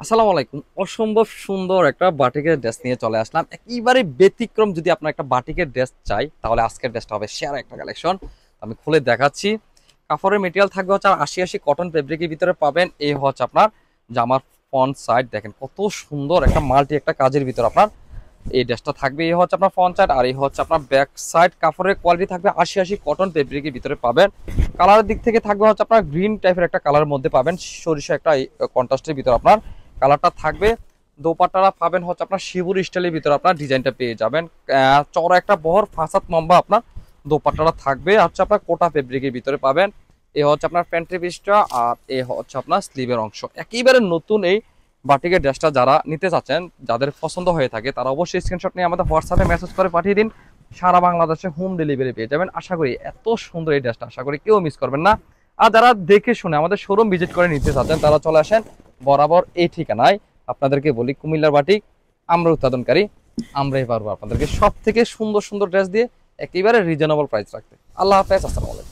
আসসালামু আলাইকুম। অসম্ভব সুন্দর একটা বাটিকের ড্রেস নিয়ে চলে আসলাম। একেবারে ব্যতিক্রম যদি আপনার একটা বাটিকের ড্রেস চাই তাহলে আজকের ড্রেসটা হবে সেরা একটা কালেকশন। আমি খুলে দেখাচ্ছি। কাপড়ের মেটেরিয়াল থাকবে হচ্ছে ৮০ কটন ফেব্রিকের ভিতরে পাবেন। এই হচ্ছে আপনার জামার ফ্রন্ট সাইড, দেখেন কত সুন্দর একটা মাল্টি একটা কাজের ভিতর আপনার এই ড্রেসটা থাকবে। এই হচ্ছে আপনার ফ্রন্ট সাইড আর এই হচ্ছে আপনার ব্যাক সাইড। কাপড়ের কোয়ালিটি থাকবে ৮০ কটন ফেব্রিকের ভিতরে পাবেন। কালারের দিক থেকে থাকবে হচ্ছে আপনার গ্রিন টাইপের একটা কালারের মধ্যে পাবেন, সরিষা একটা কন্ট্রাস্টের ভিতর আপনার কালারটা থাকবে। দোপাট্টাটা পাবেন হচ্ছে আপনার শিবুর স্টাইলের ভিতরে আপনার ডিজাইনটা পেয়ে যাবেন। চড়া একটা বহর ফাঁসাত লম্বা আপনার দোপাট্টাটা থাকবে হচ্ছে আপনার কোটা ফেব্রিকের ভিতরে পাবেন। এ হচ্ছে আপনার প্যান্ট্রি পিসটা আর এ হচ্ছে আপনার স্লিভের অংশ। একেবারে নতুন এই বাটিকের ড্রেসটা যারা নিতে চাচ্ছেন, যাদের পছন্দ হয়ে থাকে তারা অবশ্যই স্ক্রিনশট নিয়ে আমাদের হোয়াটসঅ্যাপে মেসেজ করে পাঠিয়ে দিন। সারা বাংলাদেশে হোম ডেলিভারি পেয়ে যাবেন। আশা করি এত সুন্দর এই ড্রেসটা আশা করি কেউ মিস করবেন না। আর যারা দেখে শুনে আমাদের শোরুম ভিজিট করে নিতে চাচ্ছেন তারা চলে আসেন বরাবর এই ঠিকানায়। আপনাদেরকে বলি, কুমিল্লার বাটিক আমরা উৎপাদনকারী, আমরাই পারবো আপনাদেরকে সব থেকে সুন্দর সুন্দর ড্রেস দিয়ে একেবারে রিজনেবল প্রাইস রাখতে। আল্লাহ হাফেজ, আসসালামু আলাইকুম।